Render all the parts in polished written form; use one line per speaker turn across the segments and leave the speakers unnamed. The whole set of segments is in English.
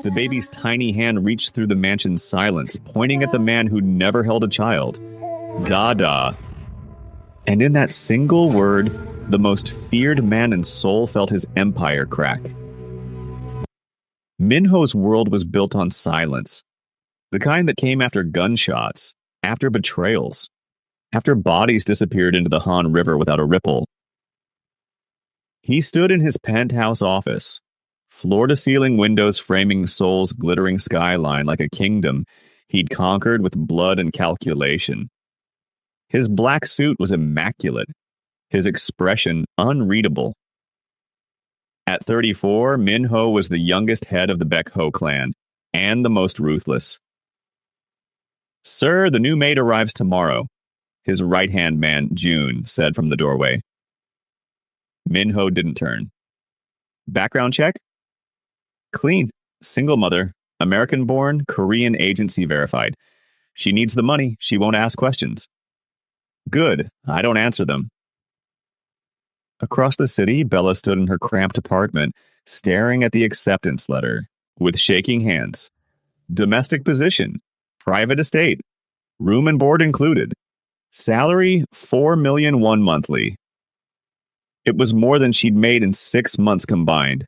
The baby's tiny hand reached through the mansion's silence, pointing at the man who'd never held a child. Dada. And in that single word, the most feared man in Seoul felt his empire crack. Minho's world was built on silence. The kind that came after gunshots, after betrayals, after bodies disappeared into the Han River without a ripple. He stood in his penthouse office, floor-to-ceiling windows framing Seoul's glittering skyline like a kingdom he'd conquered with blood and calculation. His black suit was immaculate, his expression unreadable. At 34, Minho was the youngest head of the Baekho clan, and the most ruthless. "Sir, the new maid arrives tomorrow," his right-hand man, June, said from the doorway. Minho didn't turn. "Background check?" "Clean. Single mother. American-born, Korean agency verified. She needs the money. She won't ask questions." "Good. I don't answer them." Across the city, Bella stood in her cramped apartment, staring at the acceptance letter, with shaking hands. Domestic position. Private estate. Room and board included. Salary, $4 million monthly. It was more than she'd made in 6 months combined.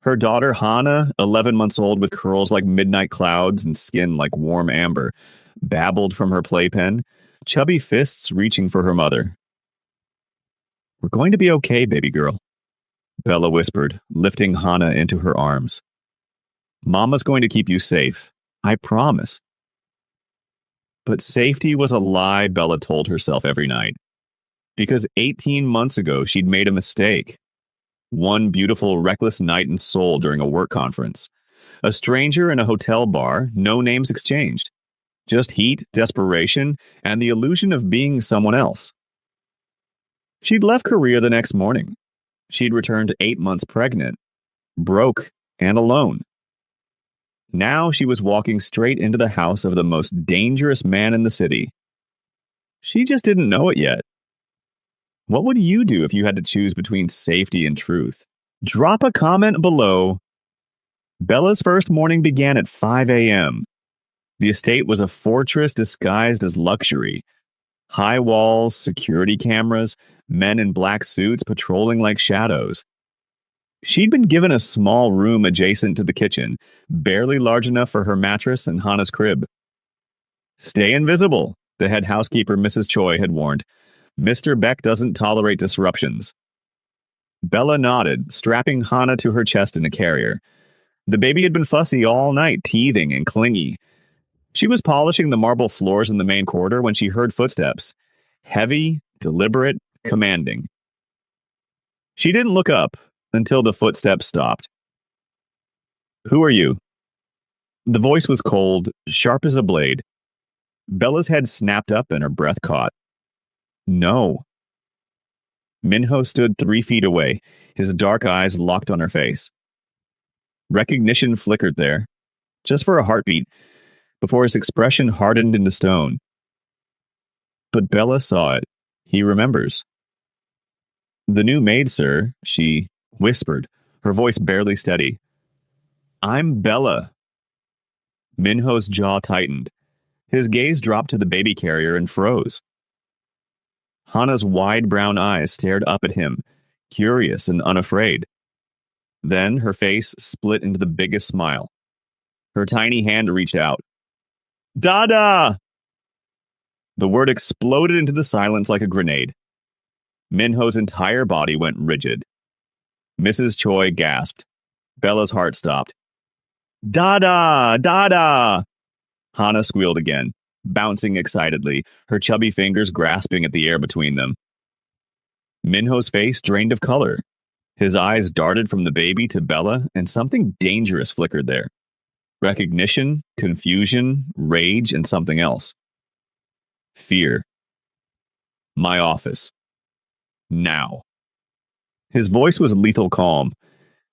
Her daughter, Hana, 11 months old with curls like midnight clouds and skin like warm amber, babbled from her playpen, chubby fists reaching for her mother. "We're going to be okay, baby girl," Bella whispered, lifting Hana into her arms. "Mama's going to keep you safe. I promise." But safety was a lie Bella told herself every night. Because 18 months ago, she'd made a mistake. One beautiful, reckless night in Seoul during a work conference. A stranger in a hotel bar, no names exchanged. Just heat, desperation, and the illusion of being someone else. She'd left Korea the next morning. She'd returned 8 months pregnant, broke, and alone. Now she was walking straight into the house of the most dangerous man in the city. She just didn't know it yet. What would you do if you had to choose between safety and truth? Drop a comment below. Bella's first morning began at 5 a.m. The estate was a fortress disguised as luxury. High walls, security cameras, men in black suits patrolling like shadows. She'd been given a small room adjacent to the kitchen, barely large enough for her mattress and Hana's crib. "Stay invisible," the head housekeeper, Mrs. Choi, had warned. "Mr. Beck doesn't tolerate disruptions." Bella nodded, strapping Hana to her chest in a carrier. The baby had been fussy all night, teething and clingy. She was polishing the marble floors in the main corridor when she heard footsteps. Heavy, deliberate, commanding. She didn't look up until the footsteps stopped. "Who are you?" The voice was cold, sharp as a blade. Bella's head snapped up and her breath caught. "No." Minho stood 3 feet away, his dark eyes locked on her face. Recognition flickered there, just for a heartbeat, before his expression hardened into stone. But Bella saw it. He remembers. "The new maid, sir," she whispered, her voice barely steady. "I'm Bella." Minho's jaw tightened. His gaze dropped to the baby carrier and froze. Hana's wide brown eyes stared up at him, curious and unafraid. Then her face split into the biggest smile. Her tiny hand reached out. "Dada!" The word exploded into the silence like a grenade. Minho's entire body went rigid. Mrs. Choi gasped. Bella's heart stopped. "Dada! Dada!" Hana squealed again, bouncing excitedly, her chubby fingers grasping at the air between them. Minho's face drained of color. His eyes darted from the baby to Bella, and something dangerous flickered there. Recognition, confusion, rage, and something else. Fear. "My office. Now." His voice was lethal calm.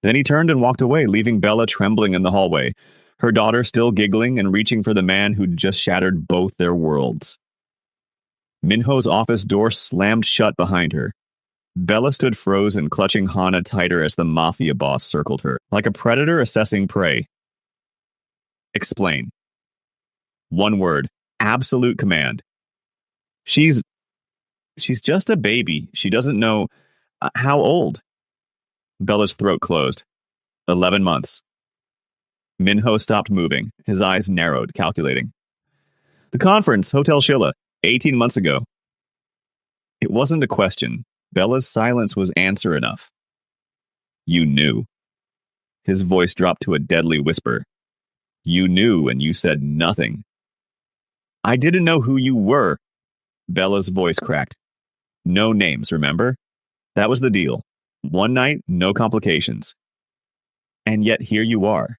Then he turned and walked away, leaving Bella trembling in the hallway, her daughter still giggling and reaching for the man who'd just shattered both their worlds. Minho's office door slammed shut behind her. Bella stood frozen, clutching Hana tighter as the Mafia boss circled her, like a predator assessing prey. Explain. One word. Absolute command. She's just a baby. She doesn't know how old. Bella's throat closed. 11 months. Minho stopped moving. His eyes narrowed, calculating. The conference, Hotel Shilla, 18 months ago. It wasn't a question. Bella's silence was answer enough. You knew. His voice dropped to a deadly whisper. You knew and you said nothing. I didn't know who you were. Bella's voice cracked. No names, remember? That was the deal. One night, no complications. And yet here you are.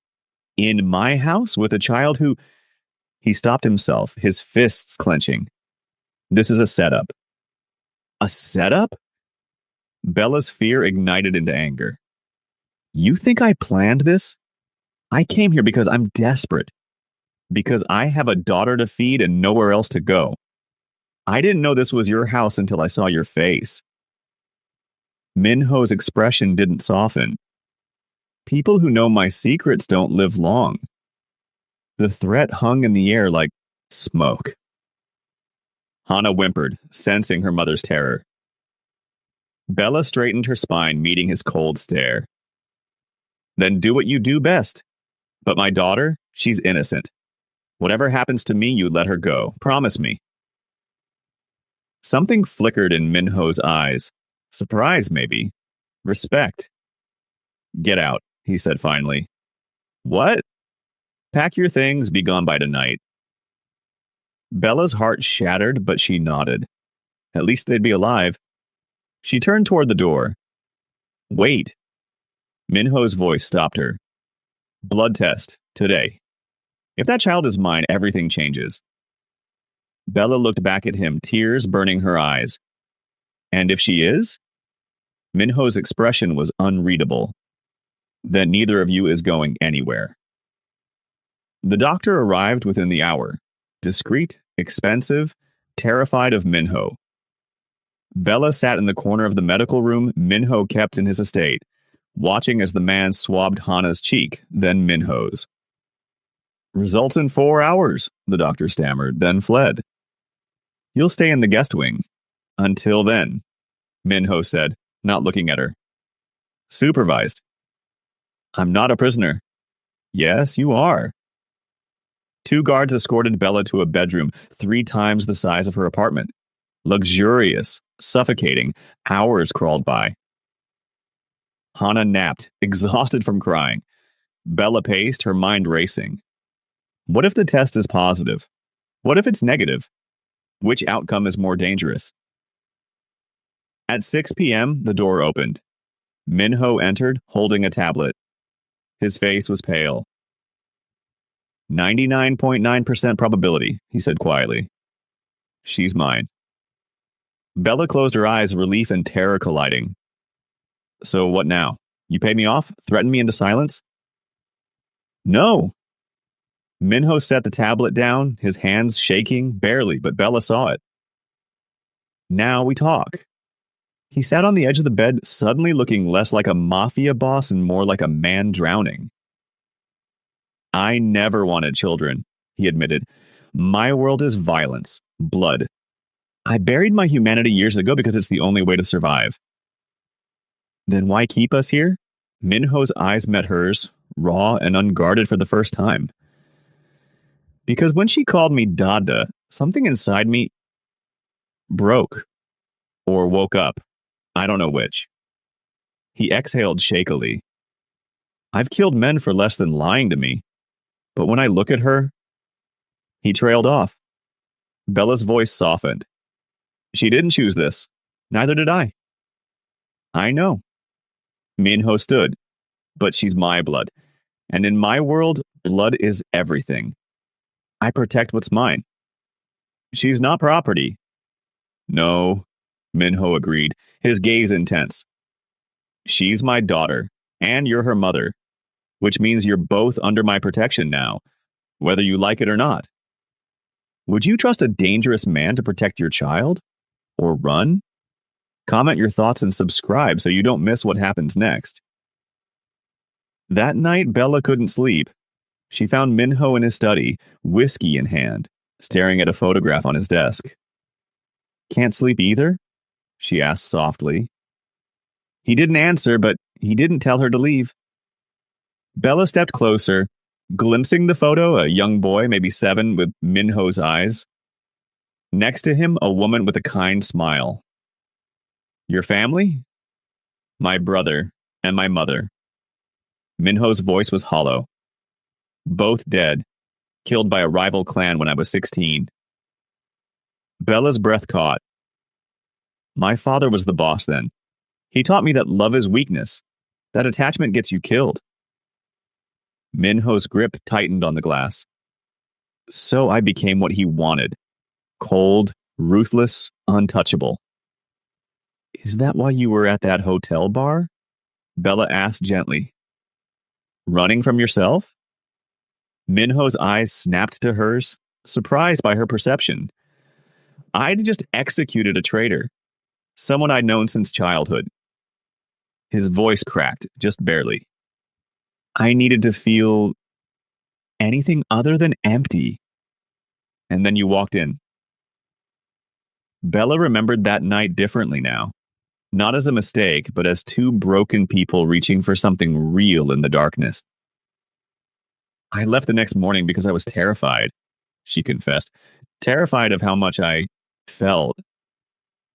In my house with a child who... He stopped himself, his fists clenching. This is a setup. A setup? Bella's fear ignited into anger. You think I planned this? I came here because I'm desperate. Because I have a daughter to feed and nowhere else to go. I didn't know this was your house until I saw your face. Minho's expression didn't soften. People who know my secrets don't live long. The threat hung in the air like smoke. Hana whimpered, sensing her mother's terror. Bella straightened her spine, meeting his cold stare. Then do what you do best. But my daughter, she's innocent. Whatever happens to me, you let her go. Promise me. Something flickered in Minho's eyes. Surprise, maybe. Respect. Get out, he said finally. What? Pack your things, be gone by tonight. Bella's heart shattered, but she nodded. At least they'd be alive. She turned toward the door. Wait. Minho's voice stopped her. Blood test, today. If that child is mine, everything changes. Bella looked back at him, tears burning her eyes. And if she is? Minho's expression was unreadable. Then neither of you is going anywhere. The doctor arrived within the hour. Discreet, expensive, terrified of Minho. Bella sat in the corner of the medical room Minho kept in his estate, watching as the man swabbed Hana's cheek, then Minho's. Results in 4 hours, the doctor stammered, then fled. You'll stay in the guest wing. Until then, Minho said, not looking at her. Supervised. I'm not a prisoner. Yes, you are. 2 guards escorted Bella to a bedroom 3 times the size of her apartment. Luxurious, suffocating, hours crawled by. Hana napped, exhausted from crying. Bella paced, her mind racing. What if the test is positive? What if it's negative? Which outcome is more dangerous? At 6 p.m., the door opened. Minho entered, holding a tablet. His face was pale. 99.9% probability, he said quietly. She's mine. Bella closed her eyes, relief and terror colliding. So what now? You pay me off? Threaten me into silence? No. Minho set the tablet down, his hands shaking, barely, but Bella saw it. Now we talk. He sat on the edge of the bed, suddenly looking less like a mafia boss and more like a man drowning. I never wanted children, he admitted. My world is violence, blood. I buried my humanity years ago because it's the only way to survive. Then why keep us here? Minho's eyes met hers, raw and unguarded for the first time. Because when she called me Dada, something inside me broke. Or woke up. I don't know which. He exhaled shakily. I've killed men for less than lying to me. But when I look at her... He trailed off. Bella's voice softened. She didn't choose this. Neither did I. I know. Minho stood. But she's my blood. And in my world, blood is everything. I protect what's mine. She's not property. No, Minho agreed, his gaze intense. She's my daughter, and you're her mother, which means you're both under my protection now, whether you like it or not. Would you trust a dangerous man to protect your child? Or run? Comment your thoughts and subscribe so you don't miss what happens next. That night, Bella couldn't sleep. She found Minho in his study, whiskey in hand, staring at a photograph on his desk. "Can't sleep either?" she asked softly. He didn't answer, but he didn't tell her to leave. Bella stepped closer, glimpsing the photo, a young boy, maybe 7, with Minho's eyes. Next to him, a woman with a kind smile. "Your family?" "My brother and my mother." Minho's voice was hollow. "Both dead, killed by a rival clan when I was 16. Bella's breath caught. "My father was the boss then. He taught me that love is weakness, that attachment gets you killed." Minho's grip tightened on the glass. "So I became what he wanted. Cold, ruthless, untouchable." "Is that why you were at that hotel bar?" Bella asked gently. "Running from yourself?" Minho's eyes snapped to hers, surprised by her perception. "I'd just executed a traitor, someone I'd known since childhood." His voice cracked, just barely. "I needed to feel anything other than empty. And then you walked in." Bella remembered that night differently now. Not as a mistake, but as two broken people reaching for something real in the darkness. "I left the next morning because I was terrified," she confessed. "Terrified of how much I felt.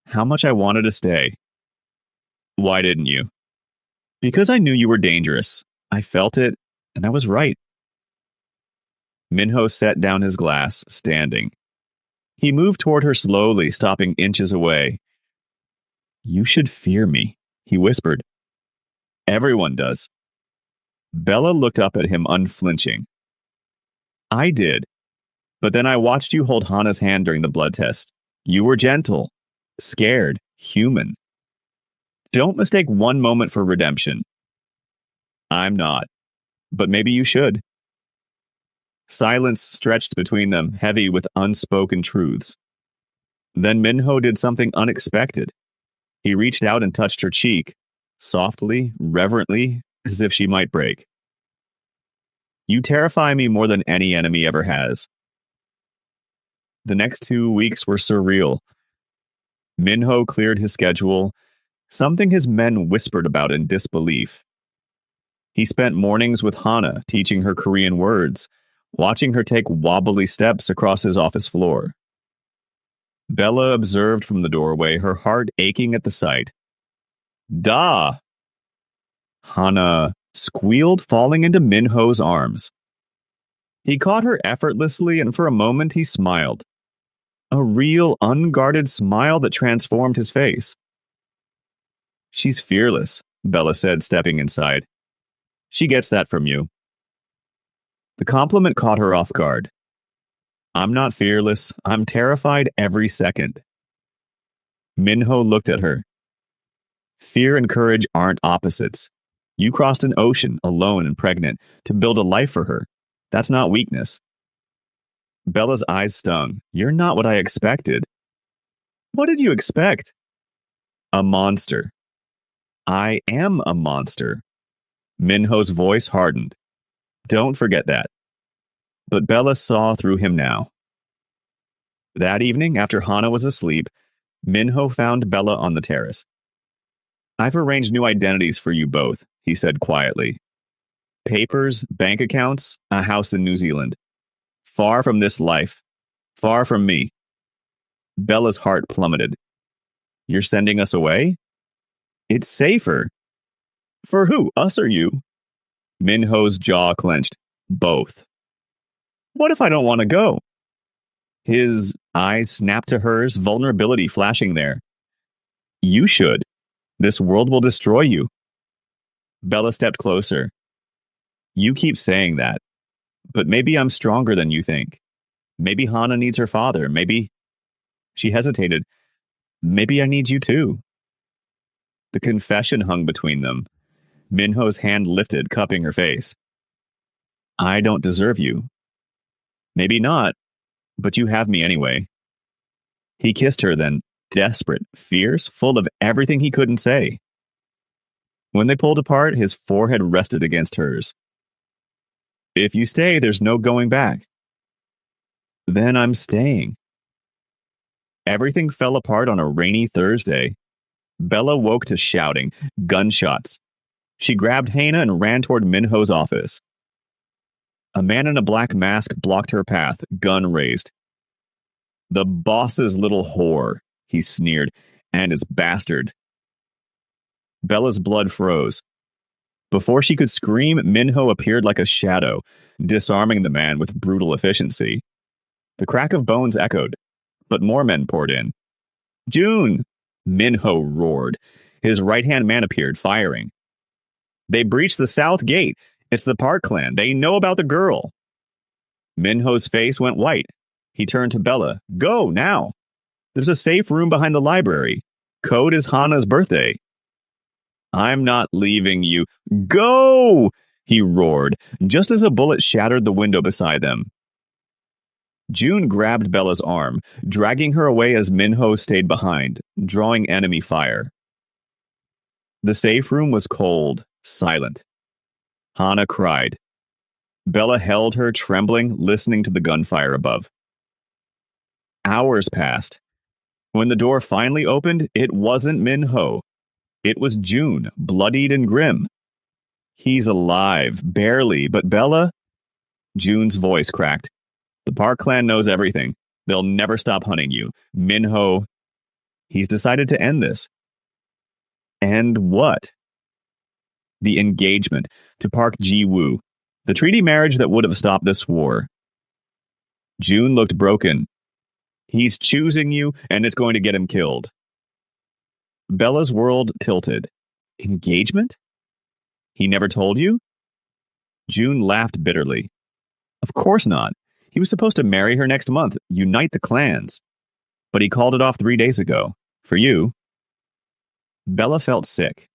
How much I wanted to stay." "Why didn't you?" "Because I knew you were dangerous. I felt it, and I was right." Minho set down his glass, standing. He moved toward her slowly, stopping inches away. "You should fear me," he whispered. "Everyone does." Bella looked up at him unflinching. "I did. But then I watched you hold Hana's hand during the blood test. You were gentle, scared, human. Don't mistake one moment for redemption." "I'm not. But maybe you should." Silence stretched between them, heavy with unspoken truths. Then Minho did something unexpected. He reached out and touched her cheek, softly, reverently, as if she might break. "You terrify me more than any enemy ever has." The next 2 weeks were surreal. Minho cleared his schedule, something his men whispered about in disbelief. He spent mornings with Hana, teaching her Korean words, watching her take wobbly steps across his office floor. Bella observed from the doorway, her heart aching at the sight. "Da!" Hana squealed, falling into Minho's arms. He caught her effortlessly, and for a moment he smiled. A real, unguarded smile that transformed his face. "She's fearless," Bella said, stepping inside. "She gets that from you." The compliment caught her off guard. "I'm not fearless. I'm terrified every second." Minho looked at her. "Fear and courage aren't opposites. You crossed an ocean, alone and pregnant, to build a life for her. That's not weakness." Bella's eyes stung. "You're not what I expected." "What did you expect?" "A monster." "I am a monster." Minho's voice hardened. "Don't forget that." But Bella saw through him now. That evening, after Hana was asleep, Minho found Bella on the terrace. "I've arranged new identities for you both," he said quietly. "Papers, bank accounts, a house in New Zealand. Far from this life. Far from me." Bella's heart plummeted. "You're sending us away?" "It's safer." "For who, us or you?" Minho's jaw clenched. "Both." "What if I don't want to go?" His eyes snapped to hers, vulnerability flashing there. "You should. This world will destroy you." Bella stepped closer. "You keep saying that, but maybe I'm stronger than you think. Maybe Hana needs her father. Maybe..." She hesitated. "Maybe I need you too." The confession hung between them. Minho's hand lifted, cupping her face. "I don't deserve you." "Maybe not, but you have me anyway." He kissed her then, Desperate, fierce, full of everything he couldn't say. When they pulled apart, his forehead rested against hers. If you stay, there's no going back. Then I'm staying. Everything fell apart on a rainy Thursday. Bella woke to shouting, gunshots. She grabbed Hannah and ran toward Minho's office. A man in a black mask blocked her path, gun raised. The boss's little whore, he sneered, and his bastard. Bella's blood froze. Before she could scream, Minho appeared like a shadow, disarming the man with brutal efficiency. The crack of bones echoed, but more men poured in. June! Minho roared. His right-hand man appeared, firing. They breached the south gate. It's the Park clan. They know about the girl. Minho's face went white. He turned to Bella. Go, now. There's a safe room behind the library. Code is Hana's birthday. I'm not leaving you. Go! He roared, just as a bullet shattered the window beside them. June grabbed Bella's arm, dragging her away as Minho stayed behind, drawing enemy fire. The safe room was cold, silent. Hana cried. Bella held her, trembling, listening to the gunfire above. Hours passed. When the door finally opened, it wasn't Minho. It was June, bloodied and grim. He's alive, barely, but Bella? June's voice cracked. The Park clan knows everything. They'll never stop hunting you. Minho. He's decided to end this. End what? The engagement to Park Ji-woo, the treaty marriage that would have stopped this war. June looked broken. He's choosing you, and it's going to get him killed. Bella's world tilted. Engagement? He never told you? June laughed bitterly. Of course not. He was supposed to marry her next month, unite the clans. But he called it off 3 days ago. For you. Bella felt sick.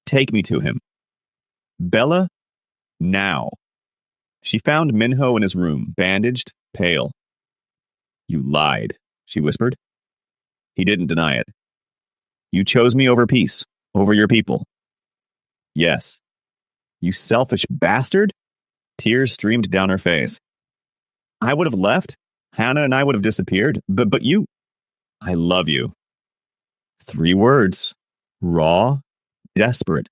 Take me to him. Bella, now. She found Minho in his room, bandaged, pale. You lied, she whispered. He didn't deny it. You chose me over peace, over your people. Yes. You selfish bastard? Tears streamed down her face. I would have left. Hannah and I would have disappeared. But you... I love you. 3 words. Raw, desperate.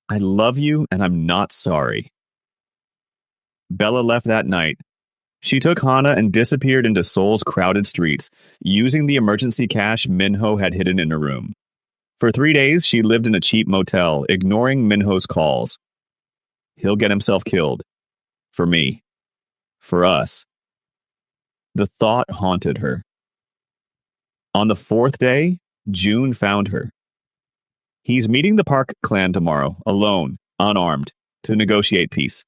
I love you, and I'm not sorry. Bella left that night. She took Hana and disappeared into Seoul's crowded streets, using the emergency cash Minho had hidden in her room. For 3 days, she lived in a cheap motel, ignoring Minho's calls. He'll get himself killed. For me. For us. The thought haunted her. On the 4th day, June found her. He's meeting the Park clan tomorrow, alone, unarmed, to negotiate peace.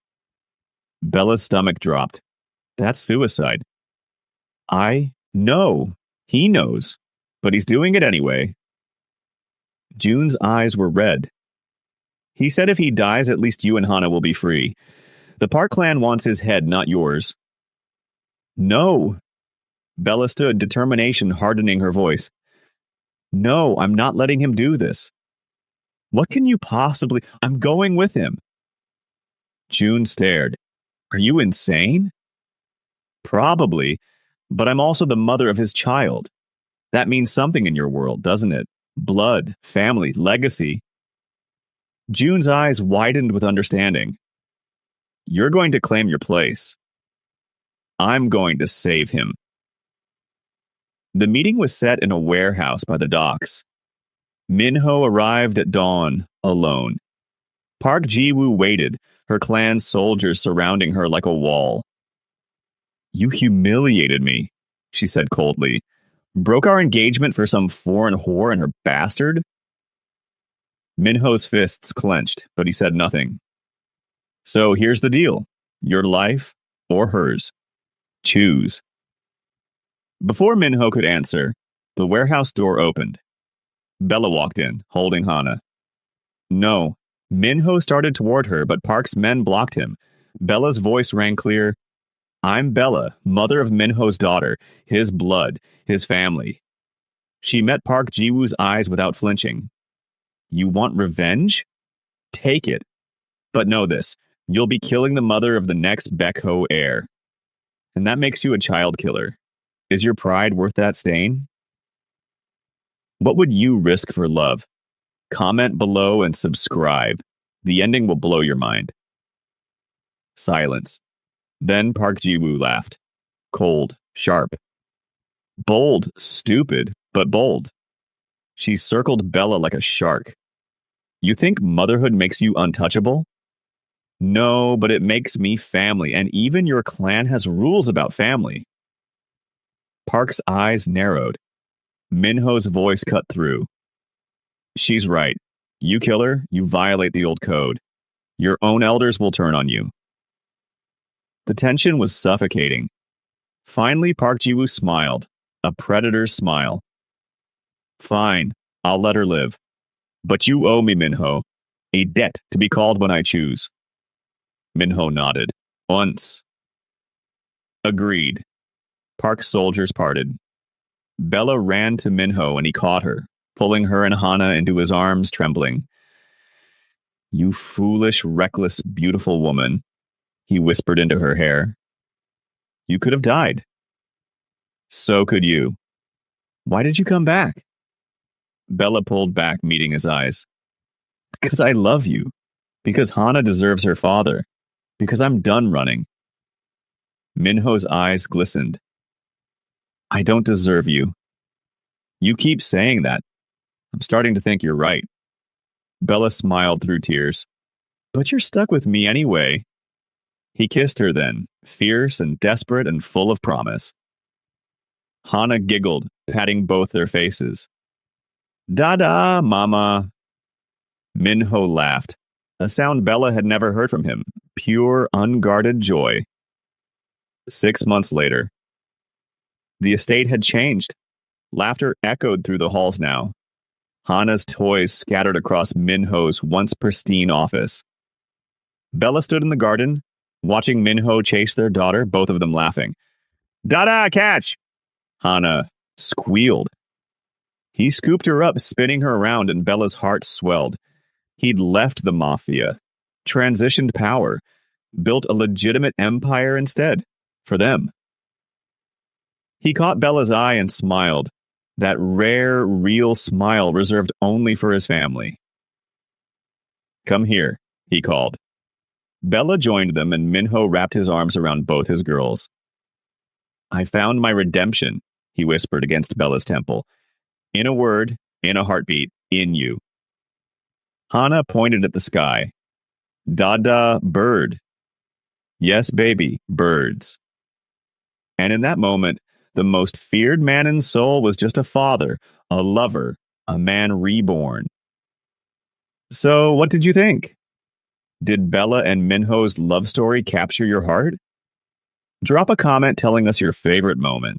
Bella's stomach dropped. That's suicide. I know. He knows. But he's doing it anyway. June's eyes were red. He said if he dies, at least you and Hana will be free. The Park clan wants his head, not yours. No. Bella stood, determination hardening her voice. No, I'm not letting him do this. What can you possibly... I'm going with him. June stared. Are you insane? Probably, but I'm also the mother of his child. That means something in your world, doesn't it? Blood, family, legacy. June's eyes widened with understanding. You're going to claim your place. I'm going to save him. The meeting was set in a warehouse by the docks. Minho arrived at dawn, alone. Park Ji-woo waited, her clan's soldiers surrounding her like a wall. You humiliated me, she said coldly. Broke our engagement for some foreign whore and her bastard? Minho's fists clenched, but he said nothing. So here's the deal. Your life or hers. Choose. Before Minho could answer, the warehouse door opened. Bella walked in, holding Hana. No. Minho started toward her, but Park's men blocked him. Bella's voice rang clear. I'm Bella, mother of Minho's daughter, his blood, his family. She met Park Ji-woo's eyes without flinching. You want revenge? Take it. But know this, you'll be killing the mother of the next Baekho heir. And that makes you a child killer. Is your pride worth that stain? What would you risk for love? Comment below and subscribe. The ending will blow your mind. Silence. Then Park Ji-woo laughed. Cold, sharp. Bold, stupid, but bold. She circled Bella like a shark. You think motherhood makes you untouchable? No, but it makes me family, and even your clan has rules about family. Park's eyes narrowed. Minho's voice cut through. She's right. You kill her, you violate the old code. Your own elders will turn on you. The tension was suffocating. Finally, Park Ji-woo smiled, a predator's smile. Fine, I'll let her live. But you owe me, Minho, a debt to be called when I choose. Minho nodded. Once. Agreed. Park's soldiers parted. Bella ran to Minho and he caught her, pulling her and Hana into his arms, trembling. You foolish, reckless, beautiful woman, he whispered into her hair. You could have died. So could you. Why did you come back? Bella pulled back, meeting his eyes. Because I love you. Because Hana deserves her father. Because I'm done running. Minho's eyes glistened. I don't deserve you. You keep saying that. I'm starting to think you're right. Bella smiled through tears. But you're stuck with me anyway. He kissed her then, fierce and desperate and full of promise. Hana giggled, patting both their faces. Dada, mama. Minho laughed, a sound Bella had never heard from him, pure, unguarded joy. 6 months later. The estate had changed. Laughter echoed through the halls now. Hana's toys scattered across Minho's once pristine office. Bella stood in the garden, watching Minho chase their daughter, both of them laughing. Dada, catch! Hana squealed. He scooped her up, spinning her around, and Bella's heart swelled. He'd left the Mafia, transitioned power, built a legitimate empire instead, for them. He caught Bella's eye and smiled, that rare, real smile reserved only for his family. Come here, he called. Bella joined them, and Minho wrapped his arms around both his girls. I found my redemption, he whispered against Bella's temple. In a word, in a heartbeat, in you. Hana pointed at the sky. Dada, bird. Yes, baby, birds. And in that moment, the most feared man in Seoul was just a father, a lover, a man reborn. So, what did you think? Did Bella and Minho's love story capture your heart? Drop a comment telling us your favorite moment.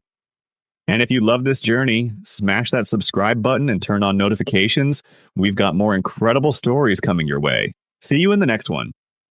And if you love this journey, smash that subscribe button and turn on notifications. We've got more incredible stories coming your way. See you in the next one.